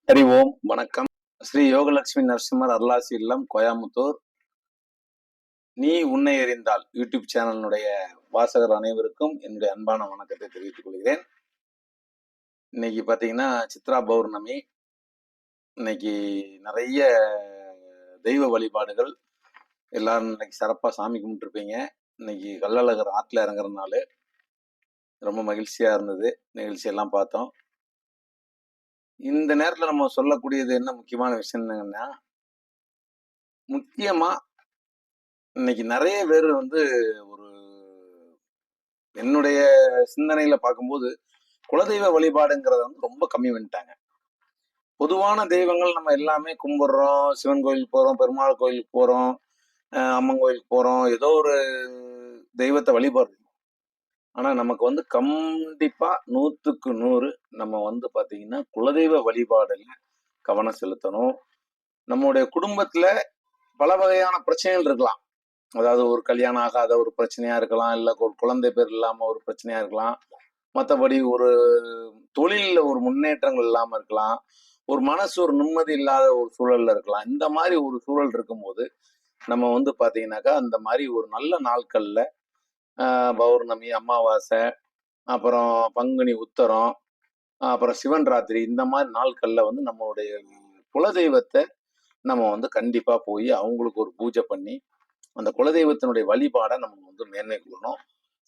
ஹரி ஓம் வணக்கம். ஸ்ரீ யோகலட்சுமி நரசிம்மர் அருளாசி இல்லம், கோயம்புத்தூர். நீ உன்னை எறிந்தால் யூடியூப் சேனலினுடைய வாசகர் அனைவருக்கும் என்னுடைய அன்பான வணக்கத்தை தெரிவித்துக் கொள்கிறேன். இன்னைக்கு பாத்தீங்கன்னா சித்ரா பௌர்ணமி. இன்னைக்கு நிறைய தெய்வ வழிபாடுகள் எல்லாரும் இன்னைக்கு சிறப்பா சாமி கும்பிட்டுருப்பீங்க. இன்னைக்கு கள்ளழகர் ஆற்றுல இறங்குறதுனால ரொம்ப மகிழ்ச்சியா இருந்தது. நிகழ்ச்சியெல்லாம் பார்த்தோம். இந்த நேரத்துல நம்ம சொல்லக்கூடியது என்ன முக்கியமான விஷயம் என்னங்கன்னா, முக்கியமா இன்னைக்கு நிறைய பேர் ஒரு என்னுடைய சிந்தனையில பார்க்கும்போது குலதெய்வ வழிபாடுங்கிறத ரொம்ப கம்மி பண்ணிட்டாங்க. பொதுவான தெய்வங்கள் நம்ம எல்லாமே கும்பிடுறோம். சிவன் கோயிலுக்கு போறோம், பெருமாள் கோயிலுக்கு போறோம், அம்மன் கோயிலுக்கு போறோம், ஏதோ ஒரு தெய்வத்தை வழிபடுறோம். ஆனா நமக்கு கண்டிப்பா 100க்கு 100 நம்ம பாத்தீங்கன்னா குலதெய்வ வழிபாடுல கவனம் செலுத்தணும். நம்முடைய குடும்பத்துல பல வகையான பிரச்சனைகள் இருக்கலாம். அதாவது ஒரு கல்யாணம் ஆகாத ஒரு பிரச்சனையா இருக்கலாம், இல்ல ஒரு குழந்தை பேர் இல்லாம ஒரு பிரச்சனையா இருக்கலாம், மற்றபடி ஒரு தொழில்ல ஒரு முன்னேற்றங்கள் இல்லாம இருக்கலாம், ஒரு மனசு ஒரு நிம்மதி இல்லாத ஒரு சூழல்ல இருக்கலாம். இந்த மாதிரி ஒரு சூழல் இருக்கும்போது நம்ம பாத்தீங்கன்னாக்கா அந்த மாதிரி ஒரு நல்ல நாட்கள்ல பௌர்ணமி, அமாவாசை, அப்புறம் பங்குனி உத்தரம், அப்புறம் சிவன் ராத்திரி, இந்த மாதிரி நாட்கள்ல நம்மளுடைய குலதெய்வத்தை நம்ம கண்டிப்பா போய் அவங்களுக்கு ஒரு பூஜை பண்ணி அந்த குலதெய்வத்தினுடைய வழிபாடை நம்ம மேன்மை கொள்ளணும்.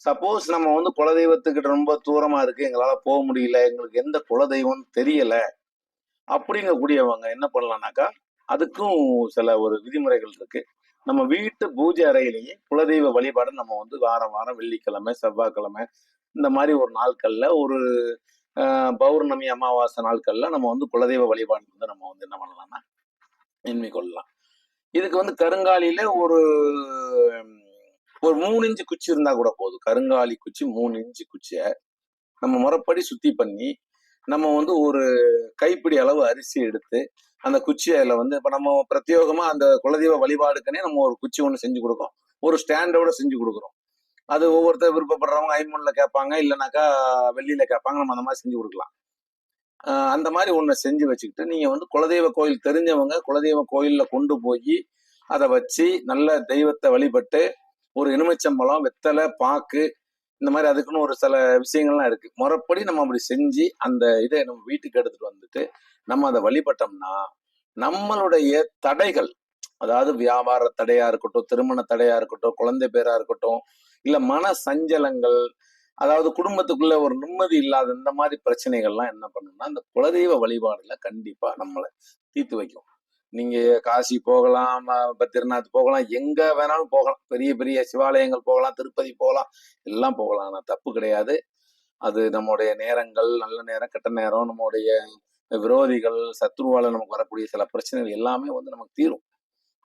சப்போஸ் நம்ம குலதெய்வத்துக்கிட்ட ரொம்ப தூரமா இருக்கு, எங்களால போக முடியல, எங்களுக்கு எந்த குலதெய்வம்னு தெரியல அப்படிங்கக்கூடியவங்க என்ன பண்ணலாம்னாக்கா, அதுக்கும் சில ஒரு விதிமுறைகள் இருக்கு. நம்ம வீட்டு பூஜை அறையிலேயே குலதெய்வ வழிபாடை நம்ம வாரம் வாரம் வெள்ளிக்கிழமை, செவ்வாய்க்கிழமை, இந்த மாதிரி ஒரு நாட்கள்ல ஒரு பௌர்ணமி, அமாவாசை நாட்கள்ல நம்ம குலதெய்வ வழிபாடு நம்ம என்ன பண்ணலாம்னா மேன்மை கொள்ளலாம். இதுக்கு கருங்காலியில ஒரு ஒரு 3 இன்ச்சு குச்சி இருந்தா கூட போதும். கருங்காலி குச்சி 3 இன்ச்சு குச்சிய நம்ம முறைப்படி சுத்தி பண்ணி நம்ம ஒரு கைப்பிடி அளவு அரிசி எடுத்து அந்த குச்சியில இப்ப நம்ம பிரத்யோகமா அந்த குலதெய்வ வழிபாடுக்குன்னே நம்ம ஒரு குச்சி ஒண்ணு செஞ்சு கொடுக்கோம். ஒரு ஸ்டாண்டோட செஞ்சு கொடுக்குறோம். அது ஒவ்வொருத்தர் விருப்பப்படுறவங்க ஐம்பொன்ல கேட்பாங்க, இல்லைனாக்கா வெள்ளியில கேட்பாங்க. நம்ம அந்த மாதிரி செஞ்சு கொடுக்கலாம். அந்த மாதிரி ஒண்ணு செஞ்சு வச்சுக்கிட்டு நீங்க குலதெய்வ கோயில் தெரிஞ்சவங்க குலதெய்வ கோயில்ல கொண்டு போய் அதை வச்சு நல்ல தெய்வத்தை வழிபட்டு ஒரு எலுமிச்சம்பழம், வெத்தலை, பாக்கு, இந்த மாதிரி அதுக்குன்னு ஒரு சில விஷயங்கள்லாம் இருக்கு. முறைப்படி நம்ம அப்படி செஞ்சு அந்த இதை நம்ம வீட்டுக்கு எடுத்துட்டு நம்ம அதை வழிபட்டோம்னா நம்மளுடைய தடைகள், அதாவது வியாபார தடையா இருக்கட்டும், திருமண தடையா இருக்கட்டும், குழந்தை பேரா இருக்கட்டும், இல்ல மன சஞ்சலங்கள், அதாவது குடும்பத்துக்குள்ள ஒரு நிம்மதி இல்லாத இந்த மாதிரி பிரச்சனைகள்லாம் என்ன பண்ணும்னா அந்த குலதெய்வ வழிபாடுல கண்டிப்பா நம்மளை தீர்த்து வைக்கும். நீங்க காசி போகலாம், பத்ரிநாத் போகலாம், எங்க வேணாலும் போகலாம், பெரிய பெரிய சிவாலயங்கள் போகலாம், திருப்பதி போகலாம், எல்லாம் போகலாம். ஆனா தப்பு கிடையாது. அது நம்முடைய நேரங்கள், நல்ல நேரம், கெட்ட நேரம், நம்முடைய விரோதிகள், சத்ருவால நமக்கு வரக்கூடிய சில பிரச்சனைகள் எல்லாமே நமக்கு தீரும்.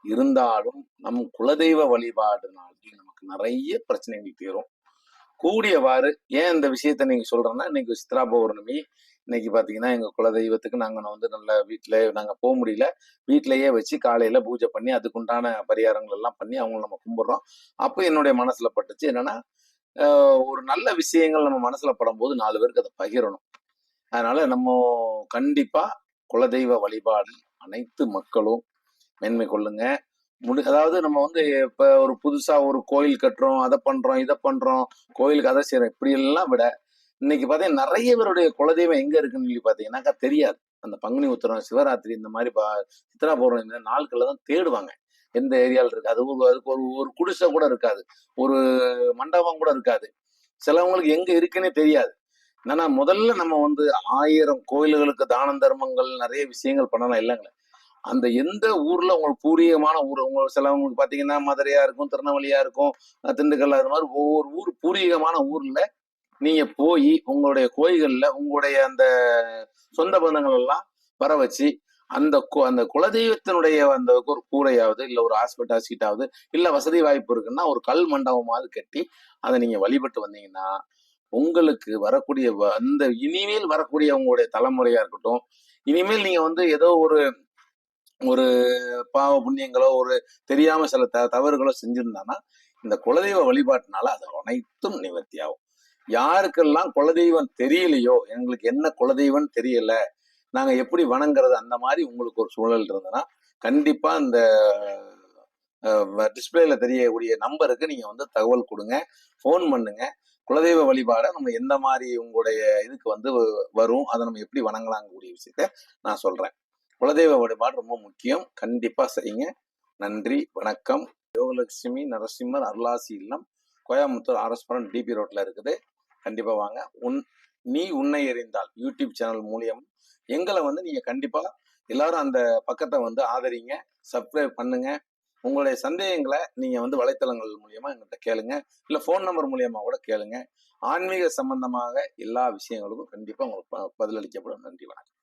இருந்தாலும் நம் குலதெய்வ வழிபாடுனால நமக்கு நிறைய பிரச்சனைகள் தீரும். கூடியவாறு ஏன் இந்த விஷயத்த நீங்க சொல்றேன்னா, இன்னைக்கு சித்ரா பௌர்ணமி. இன்னைக்கு பாத்தீங்கன்னா எங்க குலதெய்வத்துக்கு நாங்க நல்ல வீட்டுல நாங்க போக முடியல, வீட்டிலேயே வச்சு காலையில பூஜை பண்ணி அதுக்குண்டான பரிகாரங்கள் எல்லாம் பண்ணி அவங்களை நம்ம கும்பிடுறோம். அப்போ என்னுடைய மனசுல பட்டுச்சு என்னன்னா, ஒரு நல்ல விஷயங்கள் நம்ம மனசுல படும் போது 4 பேருக்கு அதை பகிரணும். அதனால நம்ம கண்டிப்பா குலதெய்வ வழிபாடு அனைத்து மக்களும் மேன்மை கொள்ளுங்க. அதாவது நம்ம இப்ப ஒரு புதுசா ஒரு கோயில் கட்டுறோம், அதை பண்றோம், இதை பண்றோம், கோயிலுக்கு அதை செய்யறோம், இப்படி எல்லாம் விட இன்னைக்கு பாத்தீங்கன்னா நிறைய பேருடைய குலதெய்வம் எங்க இருக்குன்னு சொல்லி பாத்தீங்கன்னாக்கா தெரியாது. அந்த பங்குனி உத்திரம், சிவராத்திரி, இந்த மாதிரி சித்ரா பௌர்ணமி இந்த நாட்கள்ல தான் தேடுவாங்க. எந்த ஏரியால இருக்கு, அதுக்கு ஒரு ஒரு குடிசை கூட இருக்காது, ஒரு மண்டபம் கூட இருக்காது. சிலவங்களுக்கு எங்க இருக்குன்னே தெரியாது. என்னன்னா முதல்ல நம்ம 1000 கோயில்களுக்கு தானம் தர்மங்கள் நிறைய விஷயங்கள் பண்ணலாம் இல்லைங்களா. அந்த எந்த ஊர்ல உங்களுக்கு பூர்வீகமான ஊர், உங்களுக்கு சிலவங்களுக்கு பாத்தீங்கன்னா மதுரையா இருக்கும், திருநெல்வேலியா இருக்கும், திண்டுக்கல், அது மாதிரி ஒவ்வொரு ஊர் பூர்வீகமான ஊர்ல நீங்க போய் உங்களுடைய கோயில்கள்ல உங்களுடைய அந்த சொந்த பந்தங்கள் எல்லாம் வர வச்சு அந்த குலதெய்வத்தினுடைய அந்த ஒரு கூரையாவது, இல்ல ஒரு ஹாஸ்பிட்டல் சீட்டாவது, இல்ல வசதி வாய்ப்பு இருக்குன்னா ஒரு கல் மண்டபமாவது கட்டி அதை நீங்க வழிபட்டு வந்தீங்கன்னா உங்களுக்கு வரக்கூடிய அந்த இனிமேல் வரக்கூடிய உங்களுடைய தலைமுறையா இருக்கட்டும், இனிமேல் நீங்க ஏதோ ஒரு ஒரு பாவ புண்ணியங்களோ ஒரு தெரியாம சில தவறுகளோ செஞ்சிருந்தானா இந்த குலதெய்வ வழிபாட்டினால அது அனைத்தும் நிவர்த்தி ஆகும். யாருக்கெல்லாம் குலதெய்வம் தெரியலையோ, எங்களுக்கு என்ன குலதெய்வம் தெரியல, நாங்க எப்படி வணங்குறது அந்த மாதிரி உங்களுக்கு ஒரு சூழல் இருந்ததுன்னா கண்டிப்பா இந்த டிஸ்பிளேல தெரியக்கூடிய நம்பருக்கு நீங்க வந்து தகவல் கொடுங்க, ஃபோன் பண்ணுங்க. குலதெய்வ வழிபாடை நம்ம எந்த மாதிரி உங்களுடைய இதுக்கு வந்து வரும், அதை நம்ம எப்படி வணங்கலாங்கக்கூடிய விஷயத்த நான் சொல்றேன். குலதெய்வ வழிபாடு ரொம்ப முக்கியம், கண்டிப்பா செய்யுங்க. நன்றி, வணக்கம். யோகலட்சுமி நரசிம்மர் அருளாசி இல்லம், கோயம்புத்தூர் ஆர்எஸ்புரம் டிபி ரோட்ல இருக்குது. கண்டிப்பா வாங்க. நீ உன்னை எறிந்தால் யூடியூப் சேனல் மூலியம் எங்களை வந்து நீங்க கண்டிப்பா எல்லாரும் அந்த பக்கத்தை வந்து ஆதரிங்க, சப்ஸ்கிரைப் பண்ணுங்க. உங்களுடைய சந்தேகங்களை நீங்க வந்து வலைத்தளங்கள் மூலியமா எங்கிட்ட கேளுங்க, இல்ல போன் நம்பர் மூலியமா கூட கேளுங்க. ஆன்மீக சம்பந்தமாக எல்லா விஷயங்களுக்கும் கண்டிப்பா உங்களுக்கு பதிலளிக்கப்படும். நன்றி, வணக்கம்.